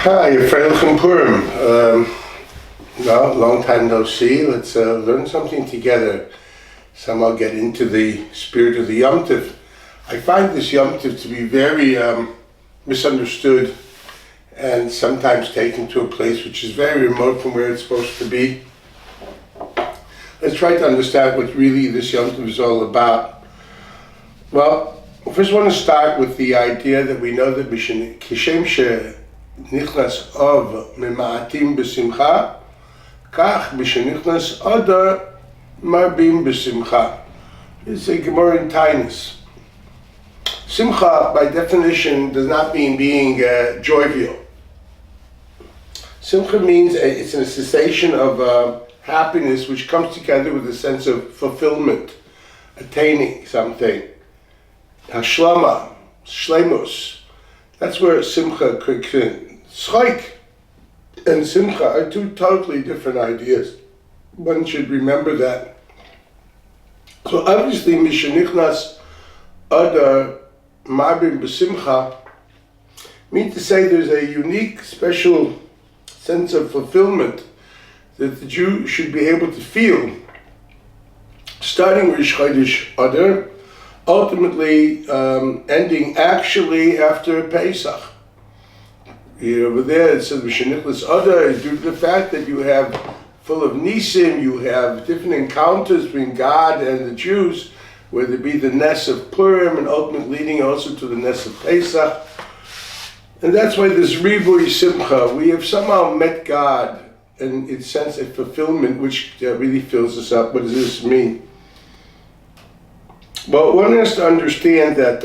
Hi, Freilich Purim. Long time no see. Let's learn something together. Somehow get into the spirit of the Yom Tov. I find this Yom Tov to be very misunderstood and sometimes taken to a place which is very remote from where it's supposed to be. Let's try to understand what really this Yom Tov is all about. Well, first I want to start with the idea that we know that Kishem Nichnas of mema'atim b'simcha, kach b'shenichnas adar marbim b'simcha. It's a Gemara in Tainus. Simcha, by definition, does not mean being jovial. Simcha means it's a cessation of happiness which comes together with a sense of fulfillment, attaining something. Hashlama, shlemus. That's where simcha kicks in. Schleik and simcha are two totally different ideas. One should remember that. So obviously, Mishenichnas Adar Marbim B'Simcha means to say there's a unique, special sense of fulfillment that the Jew should be able to feel, starting with Chodesh Adar, ultimately ending actually after Pesach. Over there it says V'shenichnas Adar is due to the fact that you have full of nisim, you have different encounters between God and the Jews, whether it be the Ness of Purim and ultimately leading also to the Ness of Pesach. And that's why this Ribui Simcha, we have somehow met God and its sense of fulfillment which really fills us up. What does this mean? Well, one has to understand that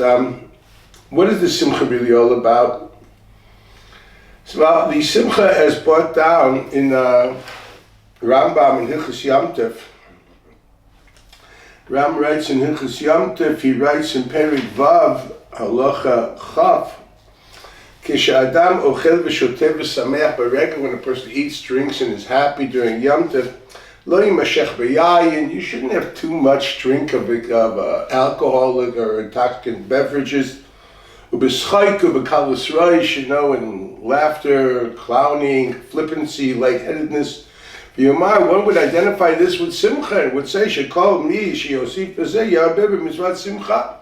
what is the Simcha really all about? It's about the Simcha as brought down in Rambam in Hilchos Yom Tov. Ram writes in Hilchos Yom Tov, he writes in Perik Vav, Halacha Chav, Kish'adam ochel v'shotev v'sameach b'regel, when a person eats, drinks, and is happy during Yom Tov, lo yimashech b'yayin, you shouldn't have too much drink of alcoholic or intoxicant beverages, u'b'schayk u'b'kalas reish, and laughter, clowning, flippancy, lightheadedness. V'yomar, one would identify this with simcha and would say, shekol mi sheyosif b'zeh yarbeh b'mitzvat simcha.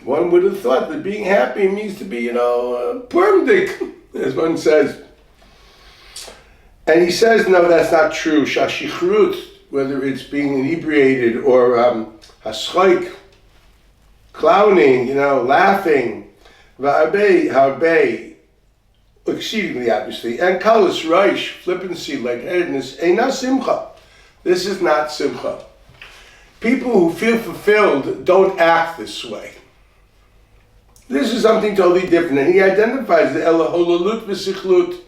One would have thought that being happy means to be, Purimdik, as one says. And he says, no, that's not true. Shashichrut, whether it's being inebriated or haschayk, clowning, laughing, va'arbeh, harbeh, exceedingly obviously, and kalas reish, flippancy, lightheadedness, eina simcha. This is not simcha. People who feel fulfilled don't act this way. This is something totally different, and he identifies the elaholalut v'sichlut,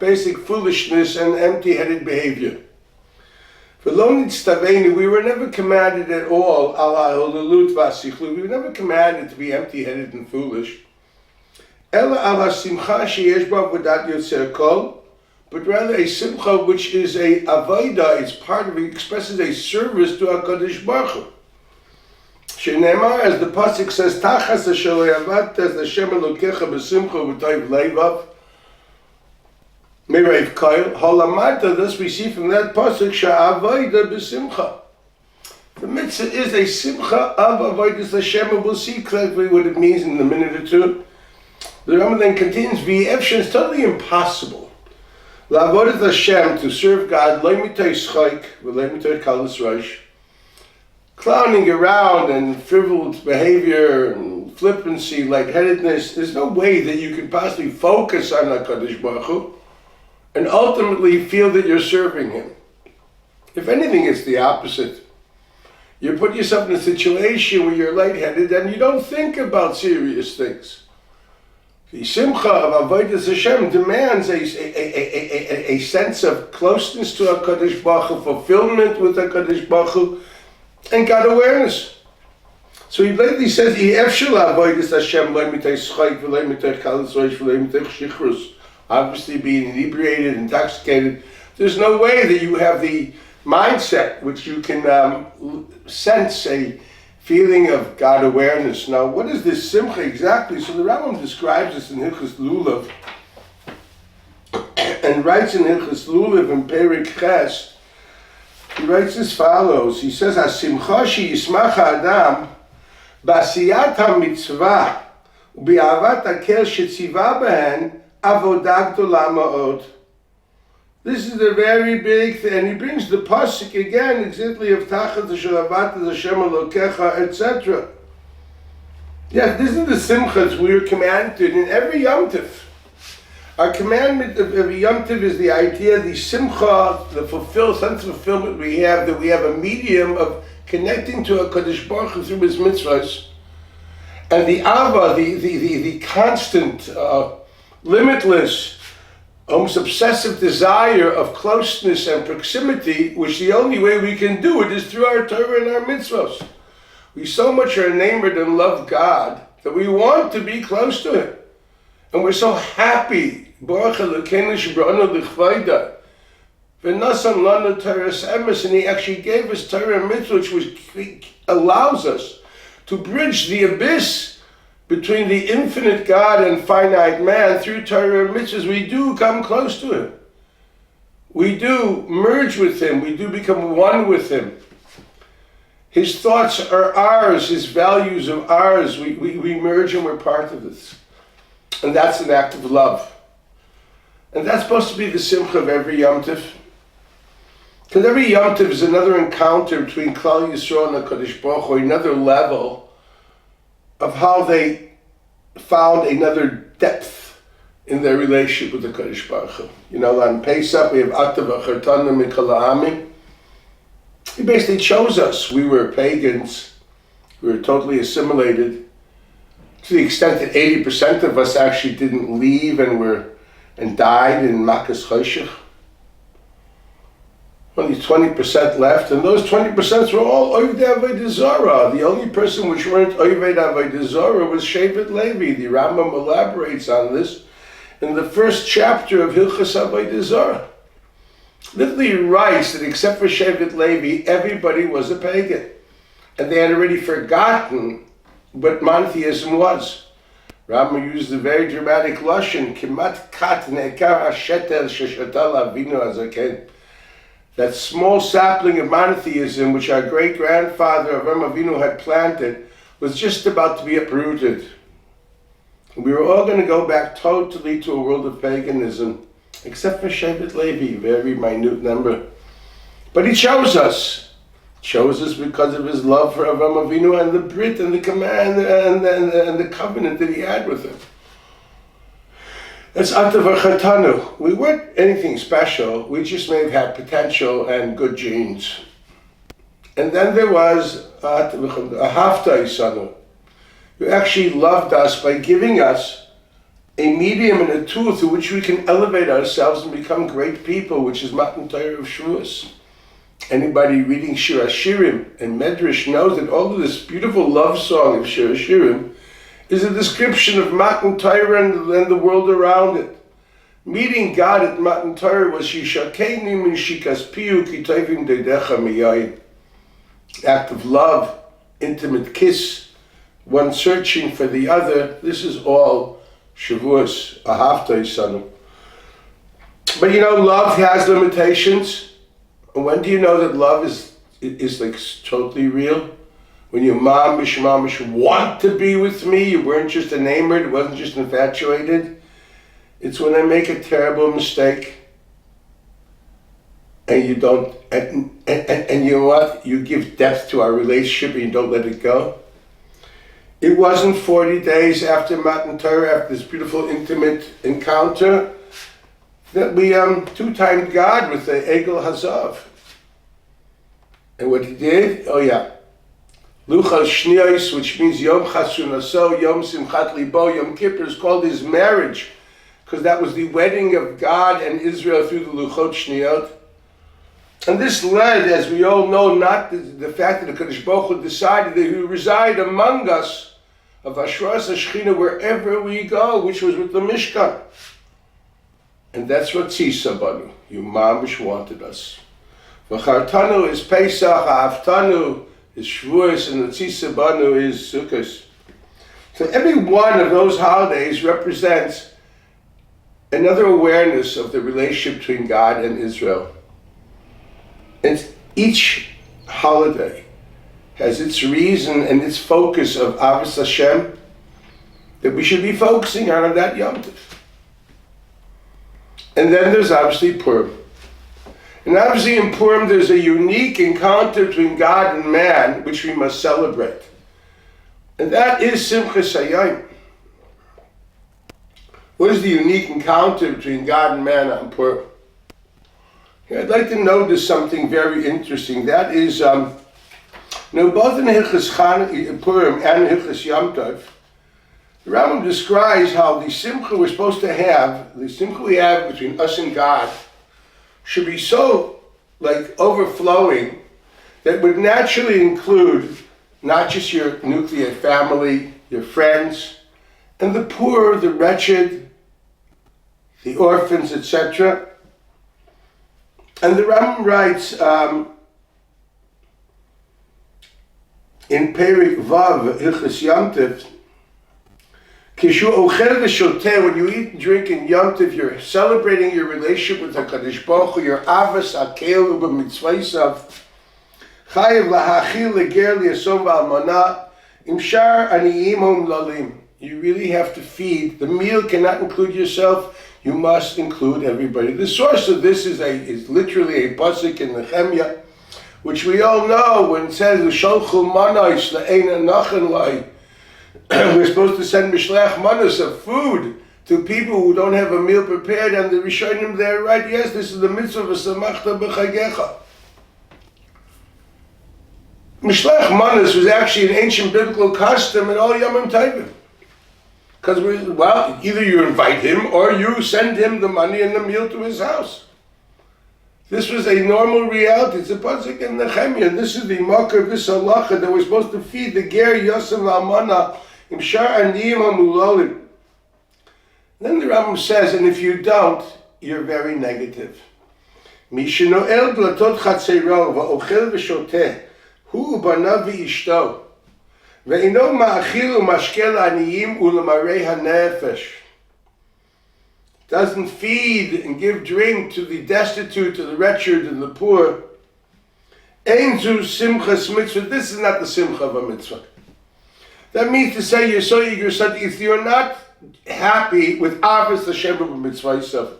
basic foolishness and empty-headed behavior. For lo nitztaveinu, we were never commanded at all, elaholalut v'sichlut, we were never commanded to be empty-headed and foolish. Ela ala simcha sheyesh ba avodat yotzer kol, but rather a simcha which is a avodah, it's part of it, expresses a service to HaKadosh Baruch Hu. Shenemar, as the pasuk says, Tachas asher le'avat as Hashem Elokecha b'simcha v'toiv leivav mereiv koil holamarta. Thus we see from that pasuk she'avodah b'simcha. The mitzvah is a simcha of avodas Hashem, and we'll see clearly what it means in a minute or two. The Rambam then continues, v'yefshen, it's totally impossible la'avodas Hashem, to serve God, lo mitay schayk v'lo mitay kalas reish, clowning around and frivolous behavior and flippancy, lightheadedness. There's no way that you can possibly focus on HaKadosh Baruch Hu and ultimately feel that you're serving Him. If anything, it's the opposite. You put yourself in a situation where you're lightheaded and you don't think about serious things. The simcha of avodas Hashem demands a sense of closeness to HaKadosh Baruch Hu, fulfillment with HaKadosh Baruch Hu, and God awareness. So he lately says, obviously being inebriated, intoxicated, there's no way that you have the mindset which you can sense a feeling of God awareness. Now, what is this simcha exactly? So the Rambam describes this in Hilchos Lulav. and writes in Hilchos Lulav in Perik Ches, he writes as follows. He says, "Simcha sheyismach ha'adam b'asiyat ha'mitzvah u'bi'avat hakel shetziva behen avodah gdola ma'od." This is a very big thing, and he brings the pasuk again, exactly of Tachat Shalavat Hashem Elokecha, etc. Yes, this is the simchas we are commanded in every Yom Tov. Our commandment of every Yom Tov is the idea, the simcha, the sense of fulfillment we have, that we have a medium of connecting to HaKadosh Baruch Hu through His mitzvahs, and the ava, the constant, limitless, almost obsessive desire of closeness and proximity, which the only way we can do it is through our Torah and our mitzvahs. We so much are enamored and love God that we want to be close to Him. And we're so happy. Baruch Elokeinu shebra'anu l'chvayda. V'nasan lanu Torahs emes, and He actually gave us Torah and mitzvah, which allows us to bridge the abyss between the infinite God and finite man. Through Torah and mitzvahs, we do come close to Him. We do merge with Him. We do become one with Him. His thoughts are ours. His values are ours. We merge and we're part of this. And that's an act of love. And that's supposed to be the simcha of every Yom Tov. Because every Yom Tov is another encounter between Klal Yisrael and HaKadosh Baruch Hu, another level of how they found another depth in their relationship with the Kadosh Baruch Hu. You know, on Pesach we have Ata v'chartanu mikol ha'amim. He basically chose us. We were pagans. We were totally assimilated, to the extent that 80% of us actually didn't leave and died in Makas Choshech. Only 20% left, and those 20% were all Ovdei Avodah Zarah. The only person which weren't Ovdei Avodah Zarah was Shevet Levi. The Rambam elaborates on this in the first chapter of Hilchos Avodah Zarah. Literally writes that except for Shevet Levi, everybody was a pagan. And they had already forgotten what monotheism was. Rambam used a very dramatic lashon, Kimat kat ne'ekar hashetel sheshatal avinu hazaken. That small sapling of monotheism, which our great-grandfather Avraham Avinu had planted, was just about to be uprooted. We were all going to go back totally to a world of paganism, except for Shevet Levi, very minute number. But He chose us. Chose us because of His love for Avraham Avinu and the Brit and the command and the covenant that He had with him. That's Ata v'chartanu. We weren't anything special. We just may have had potential and good genes. And then there was Ahavta Isanu, who actually loved us by giving us a medium and a tool through which we can elevate ourselves and become great people, which is Matan Torah of Shavuos. Anybody reading Shir Hashirim and Medrash knows that all of this beautiful love song of Shir Hashirim is a description of Matan Torah and the world around it. Meeting God at Matan Torah was Yishakeni min shikas piu ki tovim dedecha miyayin. Act of love, intimate kiss, one searching for the other. This is all Shavuos, Ahavta Isanu. But you know, love has limitations. And when do you know that love is like totally real? When you mamish want to be with me, you weren't just enamored, it wasn't just infatuated. It's when I make a terrible mistake and you don't, and you know what? You give depth to our relationship and you don't let it go. It wasn't 40 days after Matan Torah, after this beautiful intimate encounter, that we two-timed God with the Egel Hazav. And what He did, Luchal Shniyos, which means Yom Chasunaso, Yom Simchat Libo, Yom Kippur, is called His marriage, because that was the wedding of God and Israel through the Luchot Shniyot. And this led, as we all know, not the fact that the Kadosh Baruch Hu decided that He would reside among us, of Ashras HaShechina, wherever we go, which was with the Mishkan. And that's what Sicha banu. You mamish wanted us. V'chartanu is Pesach, Ha'aftanu is Shavuos, and the Sicha banu is Sukkot. So every one of those holidays represents another awareness of the relationship between God and Israel. And each holiday has its reason and its focus of Avos Hashem that we should be focusing on that Yom Tov. And then there's obviously Purim. And obviously in Purim there's a unique encounter between God and man which we must celebrate. And that is simcha sayayim. What is the unique encounter between God and man on Purim? Here, I'd like to notice something very interesting. That is, both in Hilchos Purim and Hilchos Yom Tov, the Rambam describes how the simcha we're supposed to have, the simcha we have between us and God, should be so overflowing that would naturally include not just your nuclear family, your friends, and the poor, the wretched, the orphans, etc. And the Rambam writes in Perek Vav, Hilchos Yom Tov, when you eat and drink in Yom Tov, you're celebrating your relationship with HaKadosh Baruch Hu, your avos akel u'b'mitzvaysav, chayev lahachil leger liyasom v'almana, im shar aniyim hom lalim. You really have to feed. The meal cannot include yourself. You must include everybody. The source of this is literally a pasuk in Nehemiah, which we all know when it says, "Sholchu manos le'eina nachen lai." We're supposed to send mishlech manos of food to people who don't have a meal prepared, and the Rishonim there right, yes, this is the mitzvah v'samachta b'chagecha. Mishlech manos was actually an ancient biblical custom in all Yom Tovim. Because, either you invite him or you send him the money and the meal to his house. This was a normal reality. It's a pasuk in Nehemiah. This is the makar of this halacha that we're supposed to feed the ger yosem v'almana im shar aniyim hamulalim. Then the Rambam says, and if you don't, you're very negative. Mi shenoel dlatot chatzeiro va'ochel v'shoteh hu banav v'ishto. Ve'ino ma'achil u'mashkel aniyim u'lemarei hanefesh. Doesn't feed and give drink to the destitute, to the wretched, and the poor. Ein zu simchas mitzvah. This is not the simcha of a mitzvah. That means to say you're so eager, if you're not happy with avos Hashem b'mitzvah,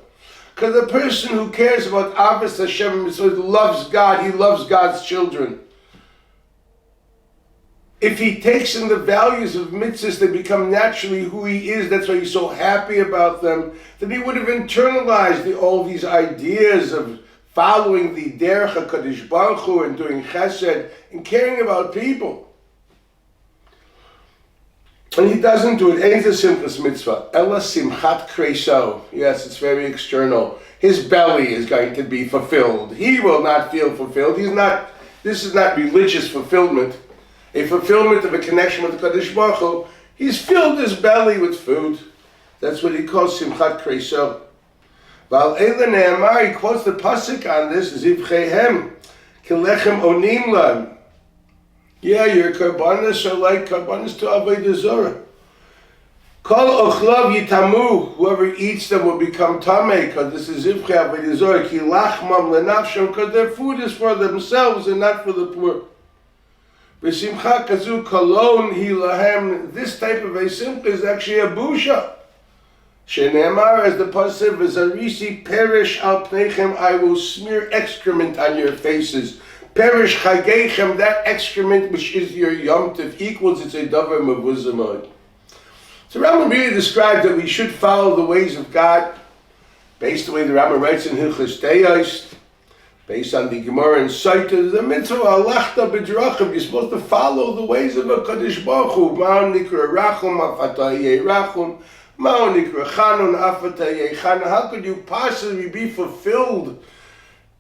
because a person who cares about avos Hashem b'mitzvah loves God, he loves God's children. If he takes in the values of mitzvahs, they become naturally who he is. That's why he's so happy about them. Then he would have internalized all these ideas of following the derech HaKadosh Baruch Hu and doing chesed and caring about people. And he doesn't do it. Ain't the simplest mitzvah. Ella simchat kreiso. Yes, it's very external. His belly is going to be fulfilled. He will not feel fulfilled. This is not religious fulfillment. A fulfillment of a connection with the Kadosh Baruch Hu. He's filled his belly with food. That's what he calls simchat kreiso. Val Eila Ne'amar, he quotes the pasuk on this, Zivchehem, Kilechem Onim Lan. Yeah, your karbanos are like karbanos to Avodah Zarah. Kol ochlav yitamu, whoever eats them will become tamei, because this is Zivchei Avodah Zarah, Ki lachmam lenafsham, because their food is for themselves and not for the poor. B'simcha kazu kolon hi lahem, this type of a simcha is actually a busha. Shene'amar, as the pasuk, v'zarisi perish al pneichem, I will smear excrement on your faces. Perish chageichem, that excrement which is your Yom Tov equals, it's a davar mevuzamod. So Rambam really describes that we should follow the ways of God, based on the way the Rambam writes in Hilchos Deos, based on the Gemara and Sicha, the mitzvah alachta b'drachim, you're supposed to follow the ways of a Kadosh Baruch Hu. Ma'on nikra rachum, afatayeh rachum. Ma'on nikra chanun, afatayeh chanun. How could you possibly be fulfilled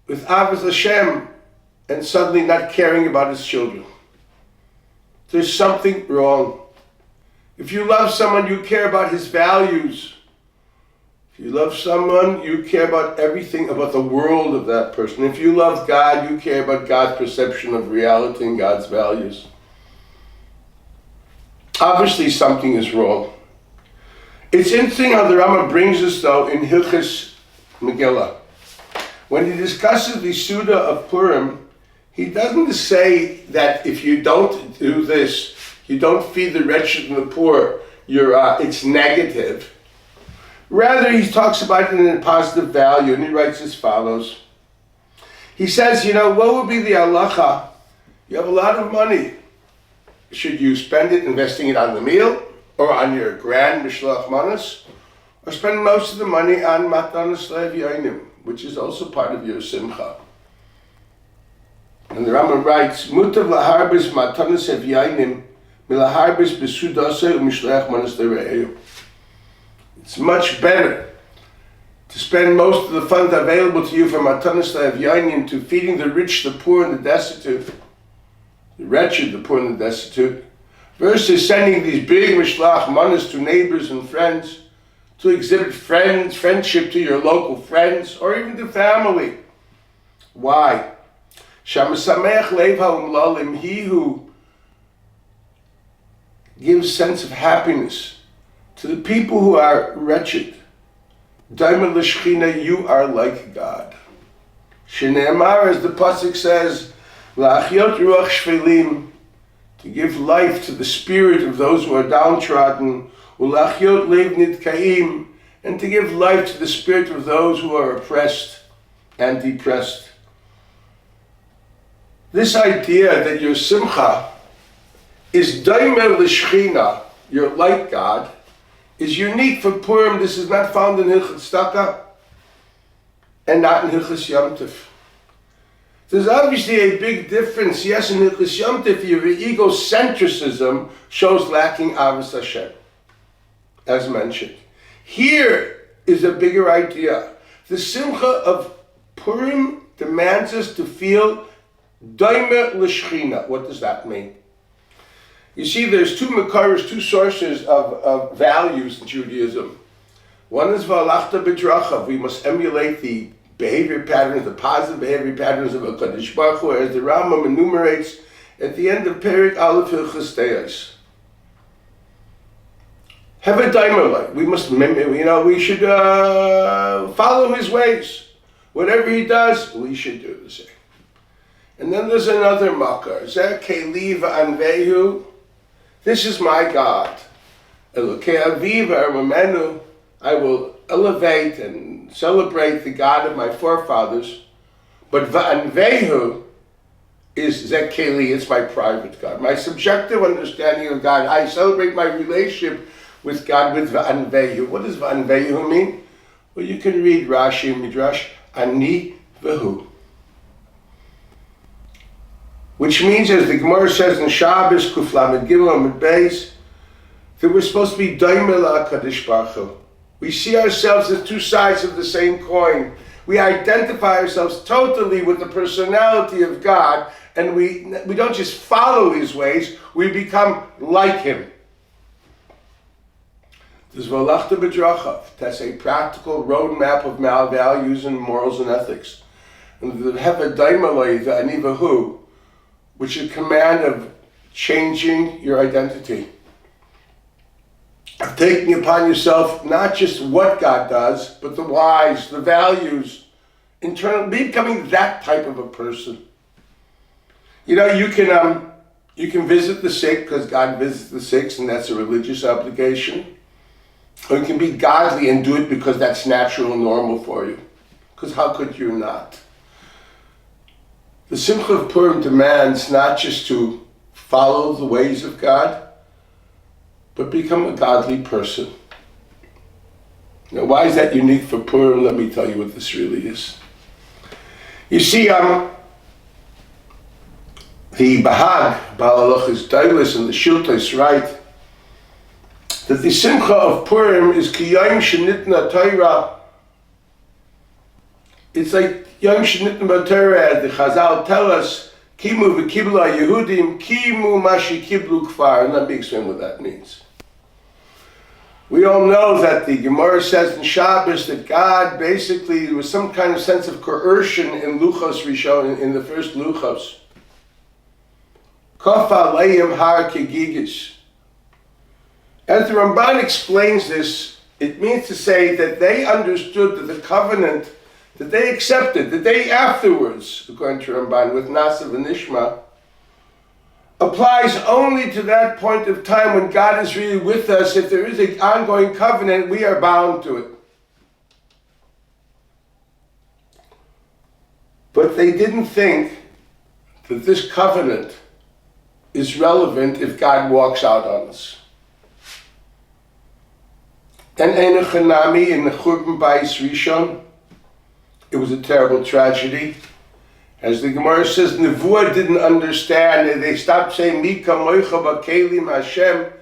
with avos Hashem and suddenly not caring about his children? There's something wrong. If you love someone, you care about his values. If you love someone, you care about everything about the world of that person. If you love God, you care about God's perception of reality and God's values. Obviously, something is wrong. It's interesting how the Rama brings us, though, in Hilchis Megillah. When he discusses the Suda of Purim, he doesn't say that if you don't do this, you don't feed the wretched and the poor, it's negative. Rather, he talks about it in a positive value, and he writes as follows. He says, what would be the halacha? You have a lot of money. Should you spend it investing it on the meal, or on your grand mishloach manos, or spend most of the money on matanos le'evyonim, which is also part of your simcha? And the Rambam writes, Mutav laharbis matanos evyonim milaharbis besudase u'mishloach manos le're'eyu. It's much better to spend most of the funds available to you from matanos le'evyonim to feeding the rich, the poor, and the destitute, the wretched, the poor, and the destitute, versus sending these big mishloach manos to neighbors and friends to exhibit friendship to your local friends or even to family. Why? Shamasameach lev ha'umlalim, he who gives sense of happiness to the people who are wretched. Daima l'shchina, you are like God. Shneimar, as the pasuk says, la'achyot ruach shvelim, to give life to the spirit of those who are downtrodden, ulachyot lev nitkaim, and to give life to the spirit of those who are oppressed and depressed. This idea that your simcha is daimer l'shchina, you're like God, is unique for Purim. This is not found in Hilchot Tzedakah and not in Hilchos Yom Tov. There's obviously a big difference. Yes, in Hilchos Yom Tov, your egocentrism shows lacking Avos Hashem, as mentioned. Here is a bigger idea. The simcha of Purim demands us to feel daimer l'shchina. What does that mean? You see, there's two makaros, two sources of values in Judaism. One is v'alachta b'drachav. We must emulate the behavior patterns, the positive behavior patterns of HaKadosh Baruch Hu, as the Rambam enumerates at the end of Perek Aleph Hilchos Teos. Have a daimer life. We must, we should follow his ways. Whatever he does, we should do the same. And then there's another makar. Zeh keli v'anvehu. This is my God. Elokei avi v'armamenu. I will elevate and celebrate the God of my forefathers. But v'anvehu is zeh keli. It's my private God. My subjective understanding of God. I celebrate my relationship with God with v'anvehu. What does v'anvehu mean? Well, you can read Rashi and Midrash. Ani v'hu. Which means, as the Gemara says in Shabbos, Kuf Lamed Gimel Amud Beis, that we're supposed to be daimer la'Kadosh Baruch Hu. We see ourselves as two sides of the same coin. We identify ourselves totally with the personality of God, and we don't just follow his ways, we become like him. There's V'alachta b'drachav. That's a practical roadmap of values and morals and ethics. And the Hevet Daimalei, the Ani V'hu, which is a command of changing your identity. Of taking upon yourself not just what God does, but the whys, the values, becoming that type of a person. You can visit the sick because God visits the sick, and that's a religious obligation. Or you can be godly and do it because that's natural and normal for you. Because how could you not? The simcha of Purim demands not just to follow the ways of God, but become a godly person. Now, why is that unique for Purim? Let me tell you what this really is. You see, the Bahag, Baal Halacha's Douglas, and the Shiltais write that the simcha of Purim is ki yom shenitna Torah. It's like Yom Shenitna Torah, as the Chazal tell us, Kimu v'kiblu Yehudim, Kimu mashi kiblu kfar. And let me explain what that means. We all know that the Gemara says in Shabbos that God basically, there was some kind of sense of coercion in Luchos Rishon, in the first Luchos. Kofa leim har kegigis. As the Ramban explains this It means to say that they understood that the covenant that they accepted, the day afterwards, according to Ramban, with Nasav and Nishma, applies only to that point of time when God is really with us. If there is an ongoing covenant, we are bound to it. But they didn't think that this covenant is relevant if God walks out on us. And Einachanami in the Churban Bayis Rishon, it was a terrible tragedy. As the Gemara says, Nevuah didn't understand, and they stopped saying, Mika Moicha Bakelim Hashem,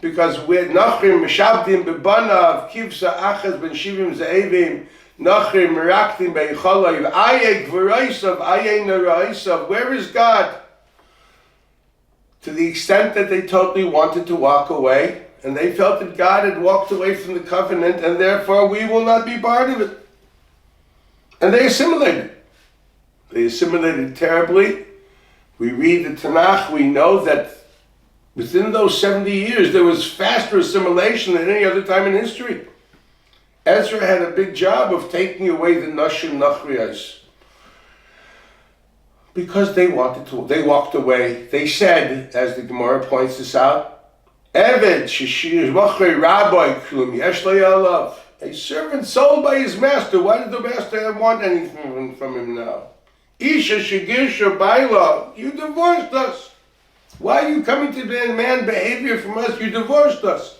because we're Nachrim, Meshabdim Bebanav, Kivsa Achaz Ben Shivim Ze'evim, Nachrim, Meraktim Beicholoiv, Ayek V'raisav, Ayek Neraisav, where is God? To the extent that they totally wanted to walk away, and they felt that God had walked away from the covenant, and therefore we will not be part of it. And they assimilated. They assimilated terribly. We read the Tanakh, we know that within those 70 years there was faster assimilation than any other time in history. Ezra had a big job of taking away the Nashim Nachriyas. Because they walked away. They said, as the Gemara points this out, Eved Shishir Machri Rabbi Klum Yesh Lo Yalav. A servant sold by his master. Why did the master want anything from him now? Isha Shigisha Baila, you divorced us. Why are you coming to demand behavior from us? You divorced us.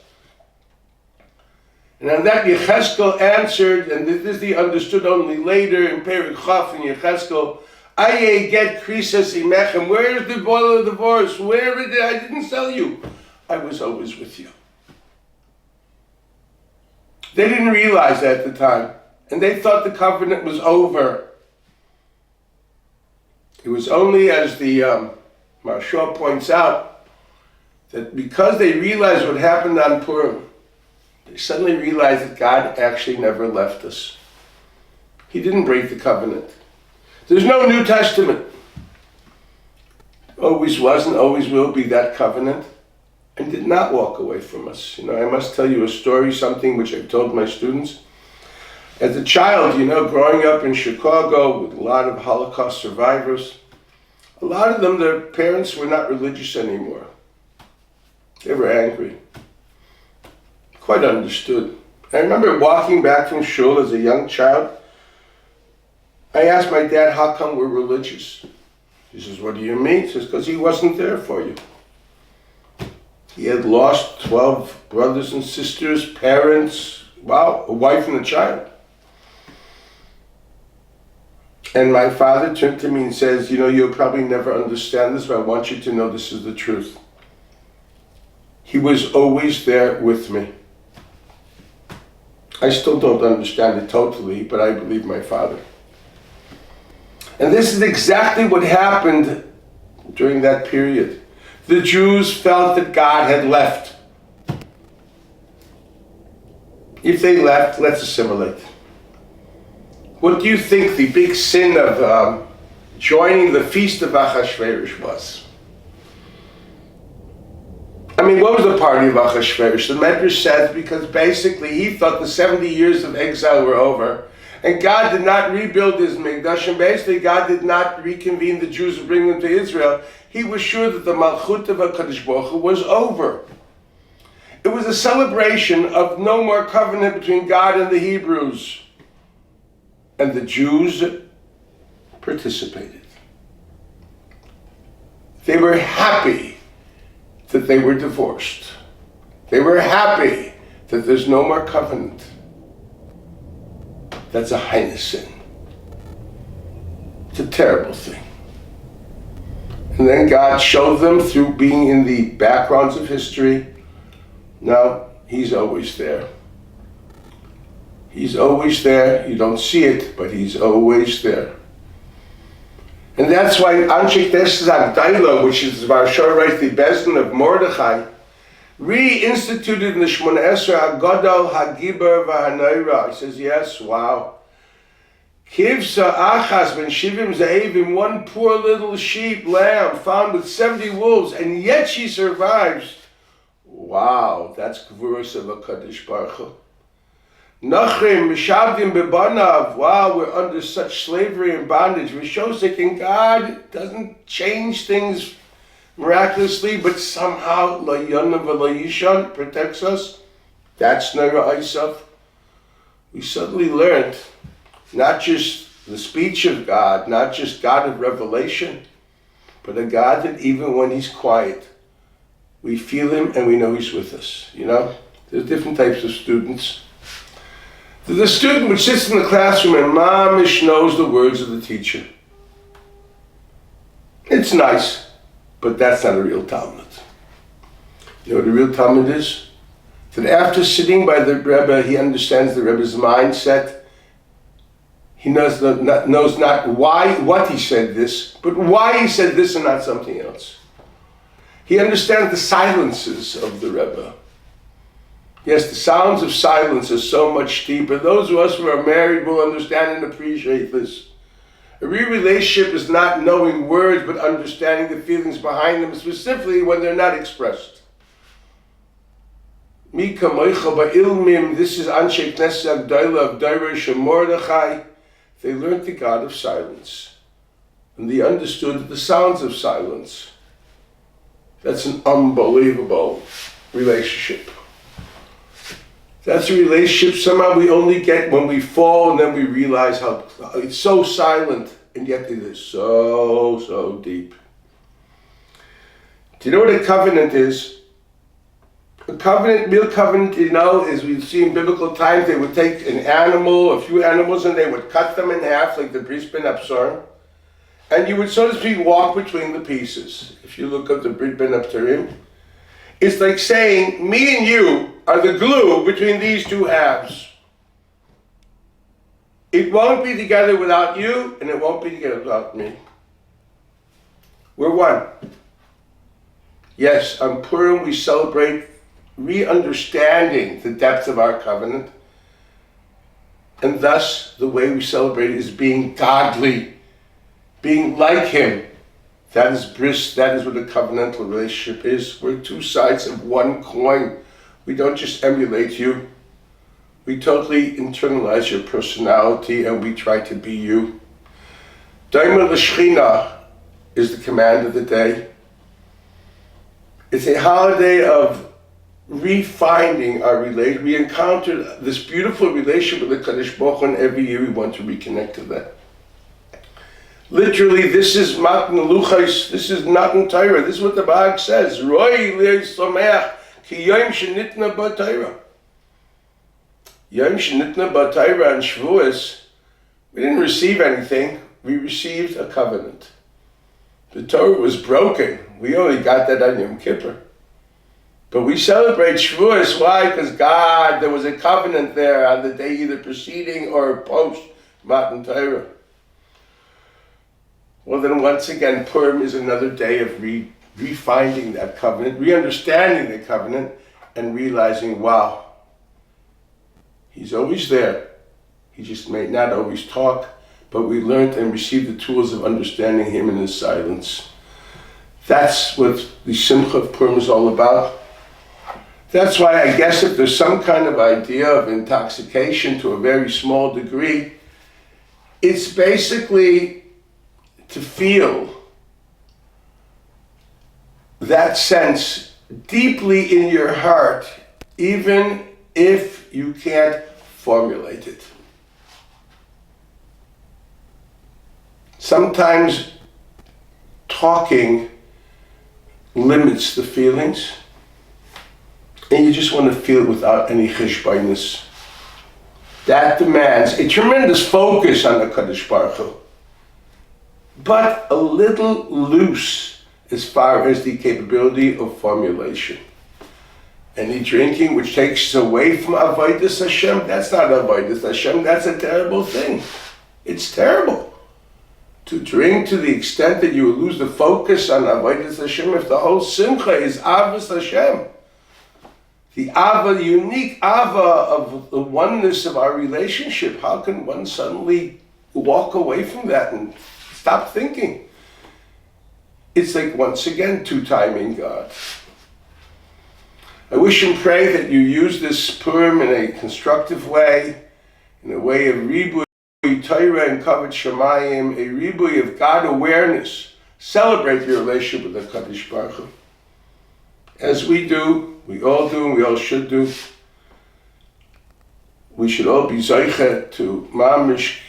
And on that Yecheskel answered, and this he understood only later in Perek Chaf in Yecheskel, Aye get Krisas Imechem. Where is the boil of divorce? Where is it? I didn't sell you. I was always with you. They didn't realize that at the time, and they thought the covenant was over. It was only, as the Maharsha points out, that because they realized what happened on Purim, they suddenly realized that God actually never left us. He didn't break the covenant. There's no New Testament. Always was and always will be that covenant, and did not walk away from us. I must tell you a story, something which I've told my students. As a child, growing up in Chicago with a lot of Holocaust survivors, a lot of them, their parents were not religious anymore. They were angry. Quite understood. I remember walking back from shul as a young child. I asked my dad, how come we're religious? He says, what do you mean? He says, because he wasn't there for you. He had lost 12 brothers and sisters, parents, a wife and a child. And my father turned to me and says, you'll probably never understand this, but I want you to know this is the truth. He was always there with me. I still don't understand it totally, but I believe my father. And this is exactly what happened during that period. The Jews felt that God had left. If they left, let's assimilate. What do you think the big sin of joining the feast of Achashverosh was? What was the party of Achashverosh? The Medrash says because basically he thought the 70 years of exile were over, and God did not rebuild his Mikdash, and basically God did not reconvene the Jews and bring them to Israel. He was sure that the Malchut of HaKadosh Baruch Hu was over. It was a celebration of no more covenant between God and the Hebrews. And the Jews participated. They were happy that they were divorced. They were happy that there's no more covenant. That's a heinous sin. It's a terrible thing. And then God showed them through being in the backgrounds of history. No, he's always there. He's always there. You don't see it, but he's always there. And that's why Anshe Tesach Dailo, which is Varsha writes the Bezdin of Mordechai, reinstituted in the Shmona Esra Hagadol Hagibar V'Hanoira. He says, yes, wow. Kivsa Achas Ben Shivim Ze'evim, one poor little sheep, lamb, found with 70 wolves, and yet she survives. Wow, that's Gvuras of HaKadosh Baruch Hu. Nachrim, Mishavdim Bebanav, wow, we're under such slavery and bondage. Vishosik, and God doesn't change things miraculously, but somehow La Yanav La Yishan protects us. That's Nara Isaf. We suddenly learned not just the speech of God, not just God of revelation, but a God that even when He's quiet, we feel Him and we know He's with us. You know, there's different types of students. There's a student which sits in the classroom and mamish knows the words of the teacher. It's nice, but that's not a real Talmud. You know what a real Talmud is? That after sitting by the Rebbe, he understands the Rebbe's mindset. He knows not what he said this, but why he said this and not something else. He understands the silences of the Rebbe. Yes, the sounds of silence are so much deeper. Those of us who are married will understand and appreciate this. A real relationship is not knowing words, but understanding the feelings behind them, specifically when they're not expressed. Mika Moicha Ba'ilmim, this is Anshe Knesset Agdayla of Dairish Mordechai. They learned the God of silence. And they understood the sounds of silence. That's an unbelievable relationship. That's a relationship somehow we only get when we fall and then we realize how it's so silent and yet it is so, so deep. Do you know what a covenant is? A covenant, real covenant, you know, as we see in biblical times, they would take an animal, a few animals, and they would cut them in half like the Brit Ben Absor. And you would, so to speak, walk between the pieces. If you look at the Brit Ben Absorim, it's like saying, me and you are the glue between these two halves. It won't be together without you, and it won't be together without me. We're one. Yes, on Purim we celebrate re-understanding the depth of our covenant, and thus the way we celebrate is being godly, being like Him. That is bris, that is what a covenantal relationship is. We're two sides of one coin. We don't just emulate you. We totally internalize your personality and we try to be you. Daimar L'Shechina is the command of the day. It's a holiday of refinding our relation. We encounter this beautiful relationship with the Kadosh Baruch Hu, and every year we want to reconnect to that. Literally, this is Matan Luchais, this is Matan Torah. This is what the Bahag says. Roi Le'ei Someach Ki Yom Shenitna B'Torah. Yom Shenitna B'Torah and Shavuos, we didn't receive anything. We received a covenant. The Torah was broken. We only got that on Yom Kippur. But we celebrate Shavuos. Why? Because God, there was a covenant there on the day either preceding or post Matan Torah. Well, then once again, Purim is another day of refinding that covenant, re-understanding the covenant, and realizing, wow, He's always there. He just may not always talk, but we learned and received the tools of understanding Him in His silence. That's what the simcha of Purim is all about. That's why I guess if there's some kind of idea of intoxication to a very small degree, it's basically to feel that sense deeply in your heart, even if you can't formulate it. Sometimes talking limits the feelings, and you just want to feel it without any cheshbonus. That demands a tremendous focus on the Kadosh Baruch Hu, but a little loose as far as the capability of formulation. Any drinking which takes away from Avodas Hashem, that's not Avodas Hashem, that's a terrible thing. It's terrible. To drink to the extent that you lose the focus on Avodas Hashem, if the whole simcha is Avos Hashem. The Ava, the unique Ava of the oneness of our relationship, how can one suddenly walk away from that and stop thinking? It's like, once again, two-timing God. I wish and pray that you use this Purim in a constructive way, in a way of ribui Torah and kavod shamayim, a ribui of God awareness. Celebrate your relationship with the Kadosh Baruch Hu. As we do, we all do, and we all should do. We should all be zeicha to mamish.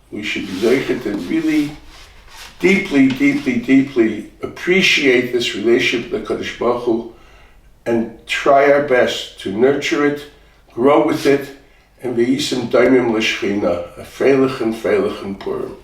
We should be zeicha to really deeply appreciate this relationship with the Kadosh Baruch Hu and try our best to nurture it, grow with it, and v'yisim daimim l'shchina, a freilichen Purim.